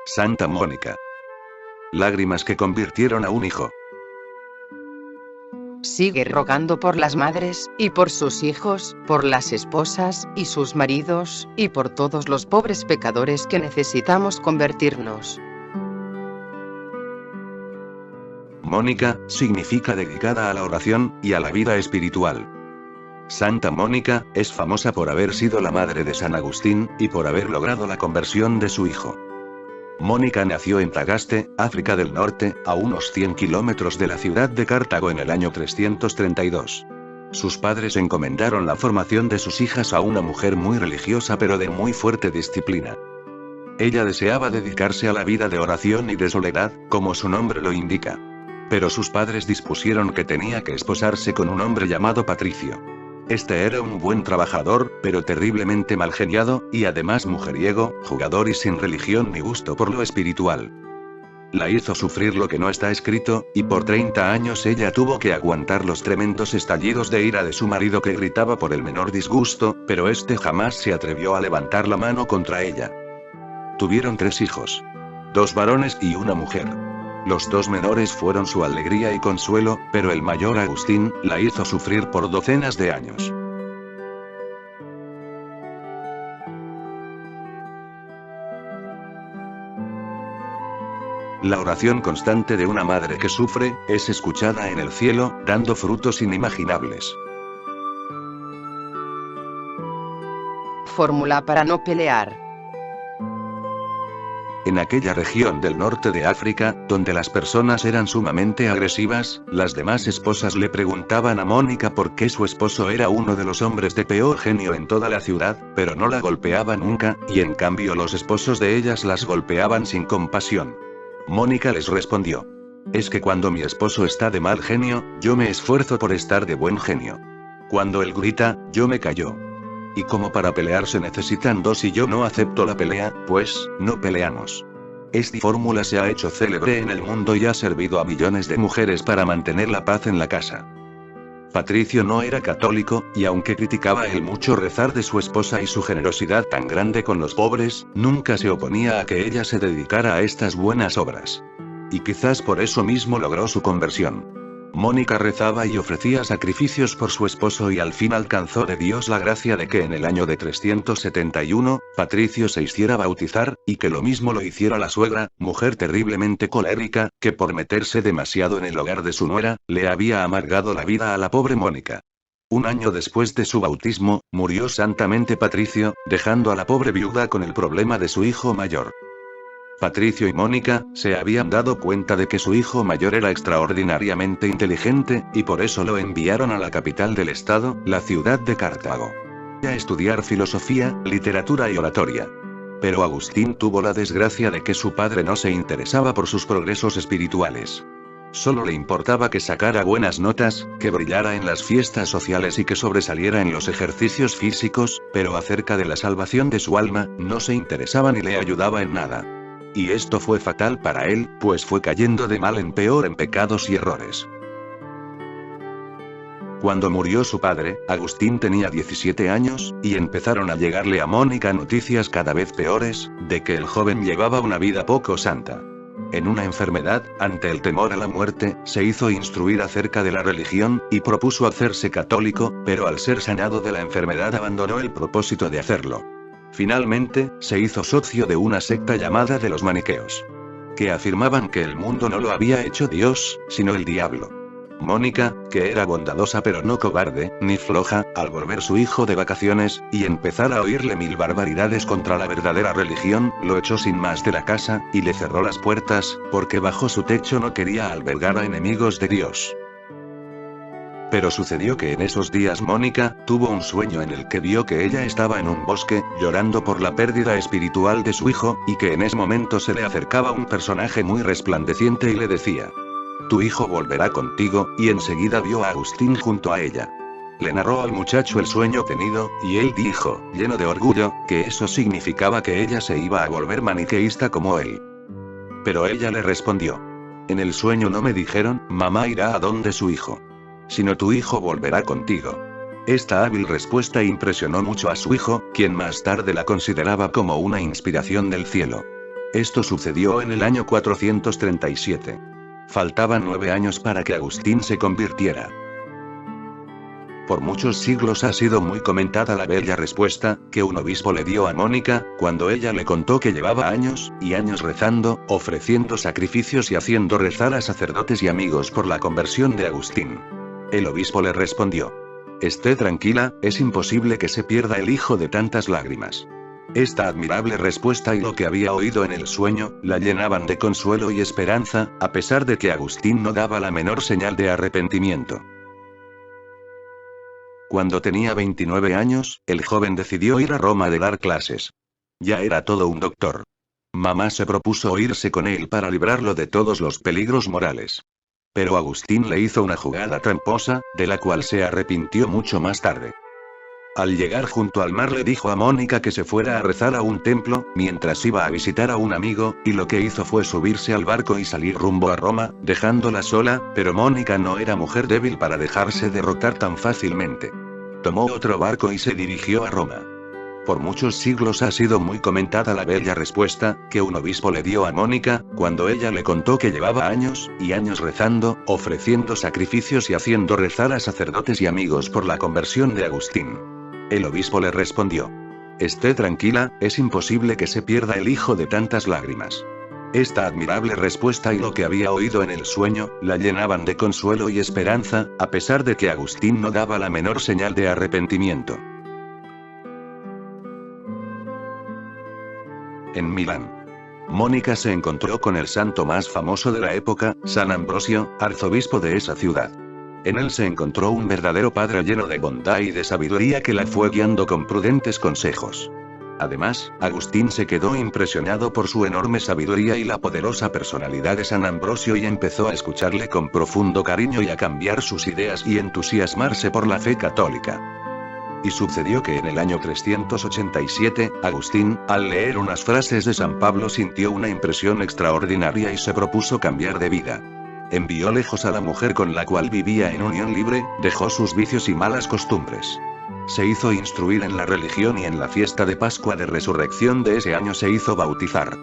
Santa Mónica. Lágrimas que convirtieron a un hijo. Sigue rogando por las madres, y por sus hijos, por las esposas, y sus maridos, y por todos los pobres pecadores que necesitamos convertirnos. Mónica significa dedicada a la oración y a la vida espiritual. Santa Mónica es famosa por haber sido la madre de San Agustín, y por haber logrado la conversión de su hijo. Mónica nació en Tagaste, África del Norte, a unos 100 kilómetros de la ciudad de Cartago en el año 332. Sus padres encomendaron la formación de sus hijas a una mujer muy religiosa pero de muy fuerte disciplina. Ella deseaba dedicarse a la vida de oración y de soledad, como su nombre lo indica. Pero sus padres dispusieron que tenía que esposarse con un hombre llamado Patricio. Este era un buen trabajador, pero terriblemente malgeniado, y además mujeriego, jugador y sin religión ni gusto por lo espiritual. La hizo sufrir lo que no está escrito, y por 30 años ella tuvo que aguantar los tremendos estallidos de ira de su marido que gritaba por el menor disgusto, pero este jamás se atrevió a levantar la mano contra ella. Tuvieron 3 hijos. 2 varones y una mujer. Los 2 menores fueron su alegría y consuelo, pero el mayor Agustín, la hizo sufrir por docenas de años. La oración constante de una madre que sufre, es escuchada en el cielo, dando frutos inimaginables. Fórmula para no pelear. En aquella región del norte de África, donde las personas eran sumamente agresivas, las demás esposas le preguntaban a Mónica por qué su esposo era uno de los hombres de peor genio en toda la ciudad, pero no la golpeaba nunca, y en cambio los esposos de ellas las golpeaban sin compasión. Mónica les respondió: es que cuando mi esposo está de mal genio, yo me esfuerzo por estar de buen genio. Cuando él grita, yo me callo. Y como para pelear se necesitan 2 y yo no acepto la pelea, pues, no peleamos. Esta fórmula se ha hecho célebre en el mundo y ha servido a millones de mujeres para mantener la paz en la casa. Patricio no era católico, y aunque criticaba el mucho rezar de su esposa y su generosidad tan grande con los pobres, nunca se oponía a que ella se dedicara a estas buenas obras. Y quizás por eso mismo logró su conversión. Mónica rezaba y ofrecía sacrificios por su esposo y al fin alcanzó de Dios la gracia de que en el año de 371, Patricio se hiciera bautizar, y que lo mismo lo hiciera la suegra, mujer terriblemente colérica, que por meterse demasiado en el hogar de su nuera, le había amargado la vida a la pobre Mónica. Un año después de su bautismo, murió santamente Patricio, dejando a la pobre viuda con el problema de su hijo mayor. Patricio y Mónica se habían dado cuenta de que su hijo mayor era extraordinariamente inteligente, y por eso lo enviaron a la capital del estado, la ciudad de Cartago, a estudiar filosofía, literatura y oratoria. Pero Agustín tuvo la desgracia de que su padre no se interesaba por sus progresos espirituales. Solo le importaba que sacara buenas notas, que brillara en las fiestas sociales y que sobresaliera en los ejercicios físicos, pero acerca de la salvación de su alma, no se interesaba ni le ayudaba en nada. Y esto fue fatal para él, pues fue cayendo de mal en peor en pecados y errores. Cuando murió su padre, Agustín tenía 17 años, y empezaron a llegarle a Mónica noticias cada vez peores, de que el joven llevaba una vida poco santa. En una enfermedad, ante el temor a la muerte, se hizo instruir acerca de la religión, y propuso hacerse católico, pero al ser sanado de la enfermedad abandonó el propósito de hacerlo. Finalmente, se hizo socio de una secta llamada de los maniqueos, que afirmaban que el mundo no lo había hecho Dios, sino el diablo. Mónica, que era bondadosa pero no cobarde, ni floja, al volver su hijo de vacaciones, y empezar a oírle 1000 barbaridades contra la verdadera religión, lo echó sin más de la casa, y le cerró las puertas, porque bajo su techo no quería albergar a enemigos de Dios. Pero sucedió que en esos días Mónica tuvo un sueño en el que vio que ella estaba en un bosque, llorando por la pérdida espiritual de su hijo, y que en ese momento se le acercaba un personaje muy resplandeciente y le decía: tu hijo volverá contigo, y enseguida vio a Agustín junto a ella. Le narró al muchacho el sueño tenido, y él dijo, lleno de orgullo, que eso significaba que ella se iba a volver maniqueísta como él. Pero ella le respondió: en el sueño no me dijeron, mamá irá a donde su hijo, sino tu hijo volverá contigo. Esta hábil respuesta impresionó mucho a su hijo, quien más tarde la consideraba como una inspiración del cielo. Esto sucedió en el año 437. Faltaban 9 años para que Agustín se convirtiera. Por muchos siglos ha sido muy comentada la bella respuesta que un obispo le dio a Mónica, cuando ella le contó que llevaba años y años rezando, ofreciendo sacrificios y haciendo rezar a sacerdotes y amigos por la conversión de Agustín. El obispo le respondió: esté tranquila, es imposible que se pierda el hijo de tantas lágrimas. Esta admirable respuesta y lo que había oído en el sueño, la llenaban de consuelo y esperanza, a pesar de que Agustín no daba la menor señal de arrepentimiento. Cuando tenía 29 años, el joven decidió ir a Roma de dar clases. Ya era todo un doctor. Mamá se propuso irse con él para librarlo de todos los peligros morales. Pero Agustín le hizo una jugada tramposa, de la cual se arrepintió mucho más tarde. Al llegar junto al mar le dijo a Mónica que se fuera a rezar a un templo, mientras iba a visitar a un amigo, y lo que hizo fue subirse al barco y salir rumbo a Roma, dejándola sola, pero Mónica no era mujer débil para dejarse derrotar tan fácilmente. Tomó otro barco y se dirigió a Roma. Por muchos siglos ha sido muy comentada la bella respuesta que un obispo le dio a Mónica, cuando ella le contó que llevaba años y años rezando, ofreciendo sacrificios y haciendo rezar a sacerdotes y amigos por la conversión de Agustín. El obispo le respondió: esté tranquila, es imposible que se pierda el hijo de tantas lágrimas. Esta admirable respuesta y lo que había oído en el sueño, la llenaban de consuelo y esperanza, a pesar de que Agustín no daba la menor señal de arrepentimiento. En Milán, Mónica se encontró con el santo más famoso de la época, San Ambrosio, arzobispo de esa ciudad. En él se encontró un verdadero padre lleno de bondad y de sabiduría que la fue guiando con prudentes consejos. Además, Agustín se quedó impresionado por su enorme sabiduría y la poderosa personalidad de San Ambrosio y empezó a escucharle con profundo cariño y a cambiar sus ideas y entusiasmarse por la fe católica. Y sucedió que en el año 387, Agustín, al leer unas frases de San Pablo, sintió una impresión extraordinaria y se propuso cambiar de vida. Envió lejos a la mujer con la cual vivía en unión libre, dejó sus vicios y malas costumbres. Se hizo instruir en la religión y en la fiesta de Pascua de Resurrección de ese año se hizo bautizar.